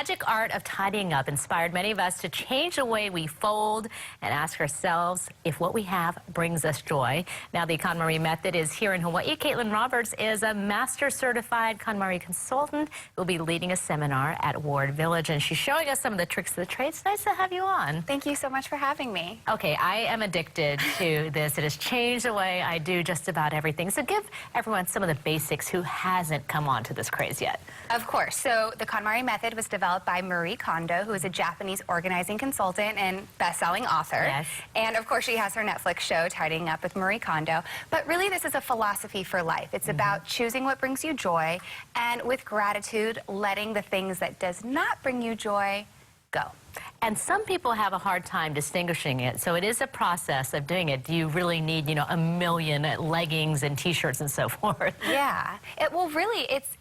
magic art of tidying up inspired many of us to change the way we fold and ask ourselves if what we have brings us joy. Now, the KonMari method is here in Hawaii. Caitlin Roberts is a master certified KonMari consultant who will be leading a seminar at Ward Village, and she's showing us some of the tricks of the trade. It's nice to have you on. Thank you so much for having me. Okay, I am addicted to this. It has changed the way I do just about everything. So give everyone some of the basics who hasn't come on to this craze yet. Of course. So the KonMari method was developed by Marie Kondo, who is a Japanese organizing consultant and best-selling author. Yes. And of course, she has her Netflix show, Tidying Up with Marie Kondo. But really, this is a philosophy for life. It's about choosing what brings you joy, and with gratitude, letting the things that does not bring you joy go. And some people have a hard time distinguishing it, so it is a process of doing it. Do you really need, a million leggings and T-shirts and so forth? Yeah.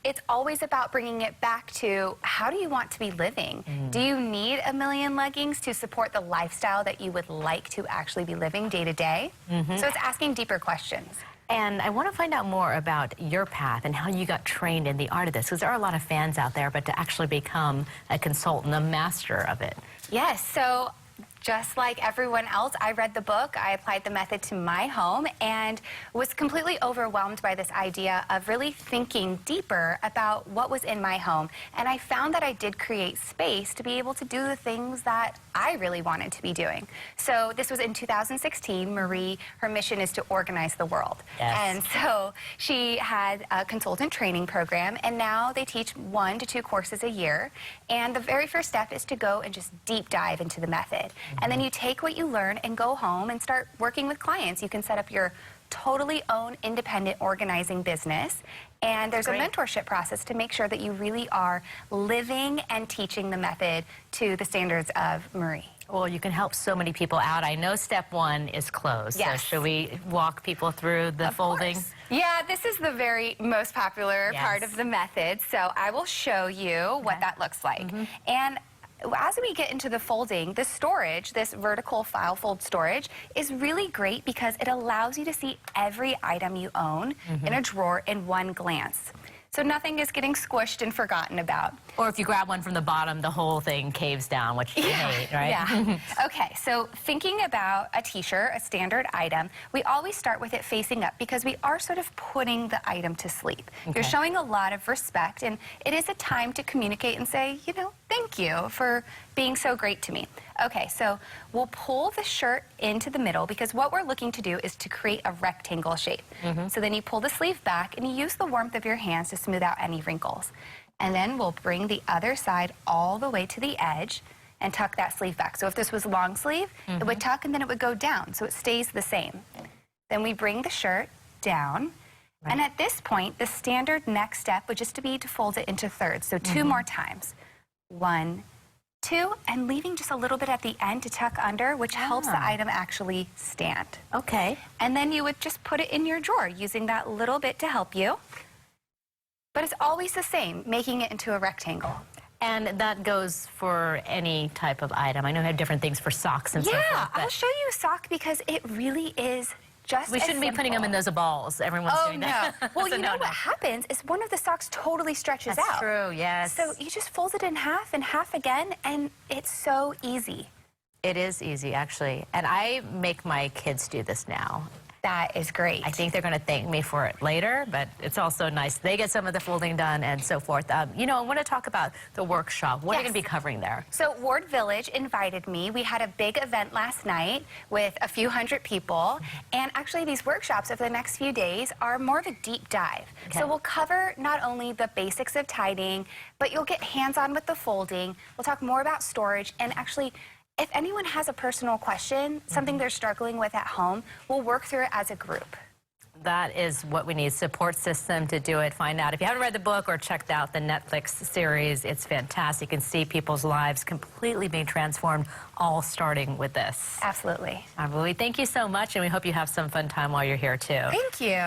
It's always about bringing it back to how do you want to be living? Do you need a million leggings to support the lifestyle that you would like to actually be living day to day? So it's asking deeper questions. And I want to find out more about your path and how you got trained in the art of this, because there are a lot of fans out there, but to actually become a consultant, a master of it. Yes, so just like everyone else, I read the book, I applied the method to my home, and was completely overwhelmed by this idea of really thinking deeper about what was in my home. And I found that I did create space to be able to do the things that I really wanted to be doing. So this was in 2016. Marie, her mission is to organize the world. Yes. And so she had a consultant training program, and now they teach 1 to 2 courses a year. And the very first step is to go and just deep dive into the method. And then you take what you learn and go home and start working with clients. You can set up your totally own independent organizing business. And there's a mentorship process to make sure that you really are living and teaching the method to the standards of Marie. Well, you can help so many people out. I know step 1 is clothes. Yes. So should we walk people through the folding? Course. Yeah, this is the very most popular part of the method. So I will show you what that looks like. And as we get into the folding, the storage, this vertical file fold storage, is really great because it allows you to see every item you own in a drawer in one glance. So nothing is getting squished and forgotten about. Or if you grab one from the bottom, the whole thing caves down, which you hate, right? Yeah. Okay, so thinking about a T-shirt, a standard item, we always start with it facing up because we are sort of putting the item to sleep. You're showing a lot of respect, and it is a time to communicate and say, thank you for being so great to me. Okay, so we'll pull the shirt into the middle because what we're looking to do is to create a rectangle shape. So then you pull the sleeve back and you use the warmth of your hands to smooth out any wrinkles. And then we'll bring the other side all the way to the edge and tuck that sleeve back. So if this was long sleeve, it would tuck and then it would go down, so it stays the same. Then we bring the shirt down. And at this point, the standard next step would just be to fold it into thirds. So 2 more times. 1, 2, and leaving just a little bit at the end to tuck under, which helps the item actually stand. Okay. And then you would just put it in your drawer, using that little bit to help you. But it's always the same, making it into a rectangle. And that goes for any type of item. I know you have different things for socks and so forth. Yeah, I'll show you a sock because it really is just we shouldn't be putting them in those balls. Everyone's doing that. Well, you know what happens is one of the socks totally stretches out. That's true, yes. So you just fold it in half and half again, and it's so easy. It is easy, actually. And I make my kids do this now. That is great. I think they're going to thank me for it later, but it's also nice. They get some of the folding done and so forth. I want to talk about the workshop. What are you going to be covering there? So Ward Village invited me. We had a big event last night with a few hundred people. And actually, these workshops over the next few days are more of a deep dive. So we'll cover not only the basics of tidying, but you'll get hands-on with the folding. We'll talk more about storage, and actually, if anyone has a personal question, something they're struggling with at home, we'll work through it as a group. That is what we need, support system to do it. Find out. If you haven't read the book or checked out the Netflix series, it's fantastic. You can see people's lives completely being transformed, all starting with this. Absolutely. Well, thank you so much, and we hope you have some fun time while you're here, too. Thank you.